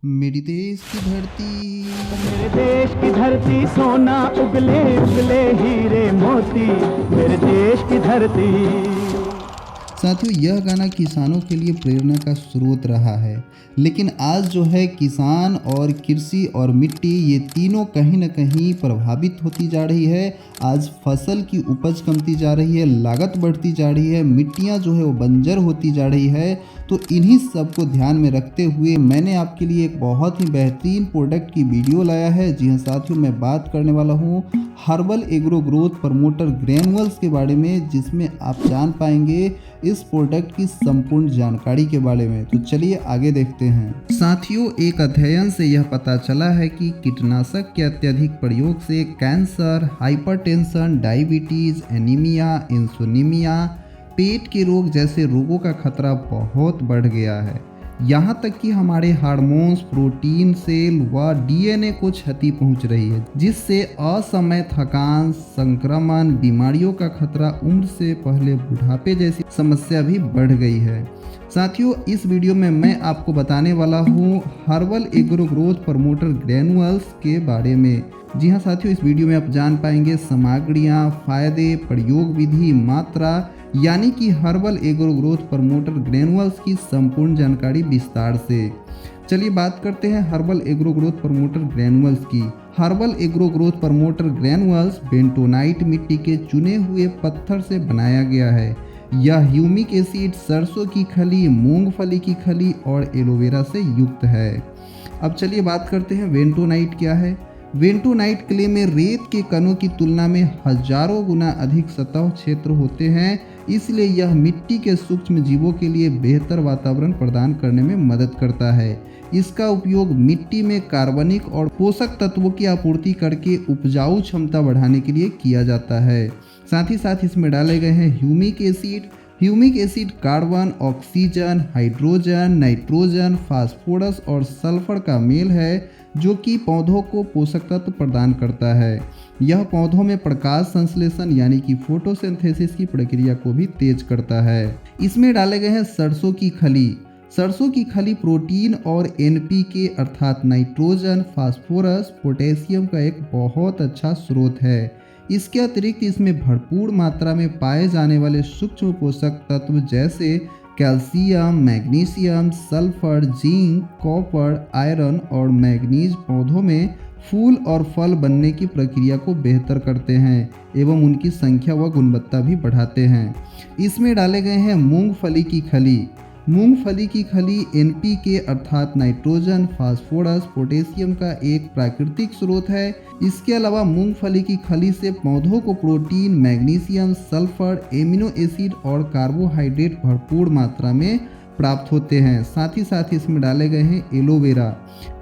मेरी देश की धरती। मेरे देश की धरती सोना उगले उगले हीरे मोती, मेरे देश की धरती। साथियों, यह गाना किसानों के लिए प्रेरणा का स्रोत रहा है, लेकिन आज जो है किसान और कृषि और मिट्टी ये तीनों कहीं ना कहीं प्रभावित होती जा रही है। आज फसल की उपज कमती जा रही है, लागत बढ़ती जा रही है, मिट्टियाँ जो है वो बंजर होती जा रही है। तो इन्हीं सब को ध्यान में रखते हुए मैंने आपके लिए एक बहुत ही बेहतरीन प्रोडक्ट की वीडियो लाया है। जी हाँ साथियों, मैं बात करने वाला हूँ herbal agro growth promoter granules के बारे में, जिसमें आप जान पाएंगे इस प्रोडक्ट की संपूर्ण जानकारी के बारे में। तो चलिए आगे देखते हैं। साथियों, एक अध्ययन से यह पता चला है कि कीटनाशक के अत्यधिक प्रयोग से कैंसर, हाइपरटेंशन, डायबिटीज, एनीमिया, इंसोनीमिया, पेट के रोग जैसे रोगों का खतरा बहुत बढ़ गया है। यहाँ तक कि हमारे हार्मोन्स, प्रोटीन, सेल व डीएनए को क्षति पहुँच रही है, जिससे असमय थकान, संक्रमण, बीमारियों का खतरा, उम्र से पहले बुढ़ापे जैसी समस्या भी बढ़ गई है। साथियों, इस वीडियो में मैं आपको बताने वाला हूँ herbal agro growth promoter granules के बारे में। जी हाँ साथियों, इस वीडियो में आप जान पाएंगे सामग्रियाँ, फायदे, प्रयोग विधि, मात्रा, यानी कि herbal agro growth promoter granules की संपूर्ण जानकारी विस्तार से। चलिए बात करते हैं herbal agro growth promoter granules की। Herbal agro growth promoter granules bentonite मिट्टी के चुने हुए पत्थर से बनाया गया है। यह ह्यूमिक एसिड, सरसों की खली, मूंगफली की खली और एलोवेरा से युक्त है। अब चलिए बात करते हैं वेंटोनाइट क्या है। वेंटोनाइट क्ले में रेत के कणों की तुलना में हजारों गुना अधिक सतह क्षेत्र होते हैं, इसलिए यह मिट्टी के सूक्ष्म जीवों के लिए बेहतर वातावरण प्रदान करने में मदद करता है। इसका उपयोग मिट्टी में कार्बनिक और पोषक तत्वों की आपूर्ति करके उपजाऊ क्षमता बढ़ाने के लिए किया जाता है। साथ ही साथ इसमें डाले गए हैं humic acid. Humic acid carbon, oxygen, hydrogen, nitrogen, phosphorus और सल्फर का मेल है, जो कि पौधों को पोषक तत्व प्रदान करता है। यह पौधों में प्रकाश संश्लेषण यानी कि फोटोसिंथेसिस की प्रक्रिया को भी तेज करता है। इसमें डाले गए हैं सरसों की खली। सरसों की खली प्रोटीन और एनपीके अर्थात नाइट्रोजन, फास्फोरस, पोटेशियम का एक बहुत अच्छा स्रोत है। इसके अतिरिक्त इसमें भरपूर मात्रा में पाए जाने वाले सूक्ष्म पोषक तत्व जैसे calcium, magnesium, sulphur, zinc, copper, iron और मैग्नीज पौधों में फूल और फल बनने की प्रक्रिया को बेहतर करते हैं एवं उनकी संख्या व गुणवत्ता भी बढ़ाते हैं। इसमें डाले गए हैं मूंगफली की खली। मूंगफली की खली एनपीके अर्थात नाइट्रोजन, फास्फोरस, पोटेशियम का एक प्राकृतिक स्रोत है। इसके अलावा मूंगफली की खली से पौधों को protein, magnesium, sulphur, amino acid और कार्बोहाइड्रेट भरपूर मात्रा में प्राप्त होते हैं। साथ ही साथ इसमें डाले गए हैं एलोवेरा।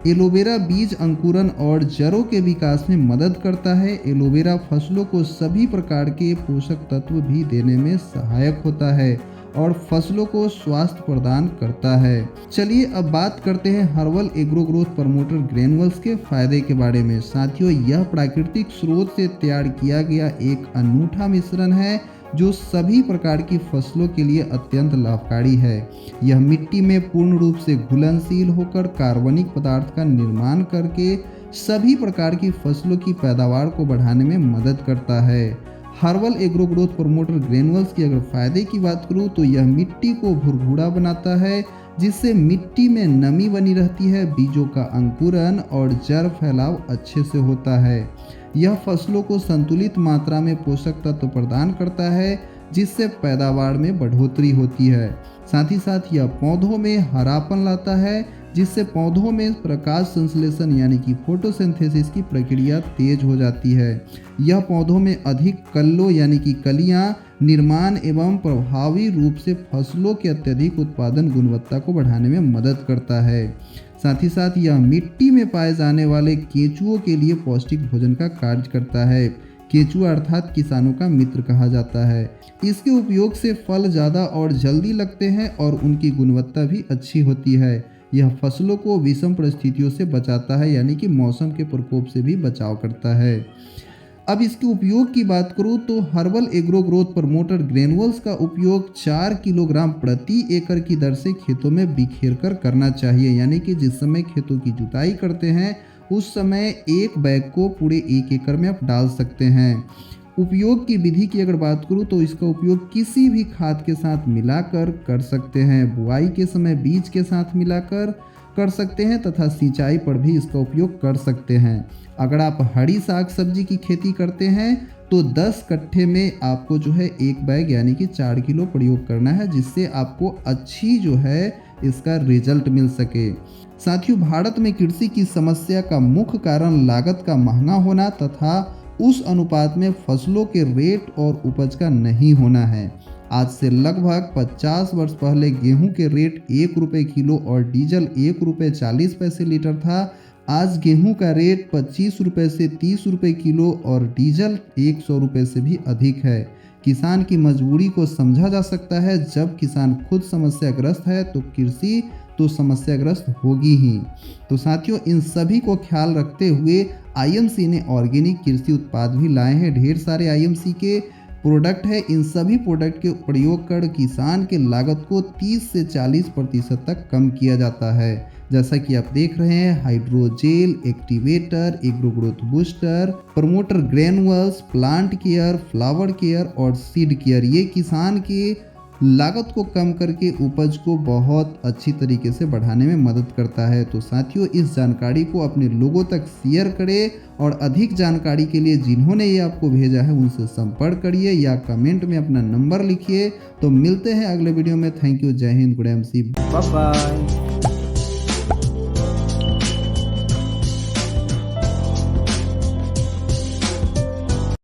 एलोवेरा बीज अंकुरन और जड़ों के विकास में मदद करता है। एलोवेरा फसलों को सभी प्रकार के पोषक तत्व भी देने में सहायक होता है और फसलों को स्वास्थ्य प्रदान करता है। चलिए अब बात करते हैं herbal agro growth promoter granules के फायदे के बारे में। साथियों, यह प्राकृतिक स्रोत से तैयार किया गया एक अनूठा मिश्रण है जो सभी प्रकार की फसलों के लिए अत्यंत लाभकारी है। यह मिट्टी में पूर्ण रूप से घुलनशील होकर कार्बनिक पदार्थ का निर्माण करके सभी प्रकार की फसलों की पैदावार को बढ़ाने में मदद करता है। Herbal agro growth promoter granules की अगर फायदे की बात करूँ तो यह मिट्टी को भुरभुरा बनाता है, जिससे मिट्टी में नमी बनी रहती है, बीजों का अंकुरन और जड़ फैलाव अच्छे से होता है। यह फसलों को संतुलित मात्रा में पोषक तत्व प्रदान करता है, जिससे पैदावार में बढ़ोतरी होती है। साथ ही साथ यह पौधों में हरापन लाता है, जिससे पौधों में प्रकाश संश्लेषण यानी कि फोटोसिंथेसिस की प्रक्रिया तेज हो जाती है। यह पौधों में अधिक कल्लों यानी कि कलियां निर्माण एवं प्रभावी रूप से फसलों के अत्यधिक उत्पादन गुणवत्ता को बढ़ाने में मदद करता है। साथ ही साथ यह मिट्टी में पाए जाने वाले केंचुओं के लिए पौष्टिक भोजन का कार्य करता है। केंचुआ अर्थात किसानों का मित्र कहा जाता है। इसके उपयोग से फल ज़्यादा और जल्दी लगते हैं और उनकी गुणवत्ता भी अच्छी होती है। यह फसलों को विषम परिस्थितियों से बचाता है यानी कि मौसम के प्रकोप से भी बचाव करता है। अब इसके उपयोग की बात करूँ तो herbal agro growth promoter granules का उपयोग 4 किलोग्राम प्रति एकड़ की दर से खेतों में बिखेर कर करना चाहिए, यानी कि जिस समय खेतों की जुताई करते हैं उस समय एक बैग को पूरे 1 एकड़ में आप डाल सकते हैं। उपयोग की विधि की अगर बात करूँ तो इसका उपयोग किसी भी खाद के साथ मिलाकर कर सकते हैं, बुआई के समय बीज के साथ मिलाकर कर सकते हैं तथा सिंचाई पर भी इसका उपयोग कर सकते हैं। अगर आप हरी साग सब्जी की खेती करते हैं तो 10 कट्ठे में आपको जो है एक बैग यानी कि 4 किलो प्रयोग करना है, जिससे आपको अच्छी जो है इसका रिजल्ट मिल सके। साथियों, भारत में कृषि की समस्या का मुख्य कारण लागत का महंगा होना तथा उस अनुपात में फसलों के रेट और उपज का नहीं होना है। आज से लगभग 50 वर्ष पहले गेहूं के रेट 1 रुपये किलो और डीजल 1 रुपये 40 पैसे लीटर था। आज गेहूं का रेट 25 रुपये से 30 रुपये किलो और डीजल 100 रुपये से भी अधिक है। किसान की मजबूरी को समझा जा सकता है। जब किसान खुद समस्याग्रस्त है तो कृषि तो समस्याग्रस्त होगी ही। तो साथियों, इन सभी को ख्याल रखते हुए आईएमसी ने ऑर्गेनिक कृषि उत्पाद भी लाए हैं। ढेर सारे आईएमसी के प्रोडक्ट है। इन सभी प्रोडक्ट के प्रयोग कर किसान के लागत को 30 से 40% तक कम किया जाता है। जैसा कि आप देख रहे हैं, hydrogel, activator, agro growth booster, promoter granules, plant care, flower care और सीड केयर, ये किसान के लागत को कम करके उपज को बहुत अच्छी तरीके से बढ़ाने में मदद करता है। तो साथियों, इस जानकारी को अपने लोगों तक शेयर करें और अधिक जानकारी के लिए जिन्होंने ये आपको भेजा है उनसे संपर्क करिए या कमेंट में अपना नंबर लिखिए। तो मिलते हैं अगले वीडियो में। Thank you. जय हिंद। Good MC. Bye bye.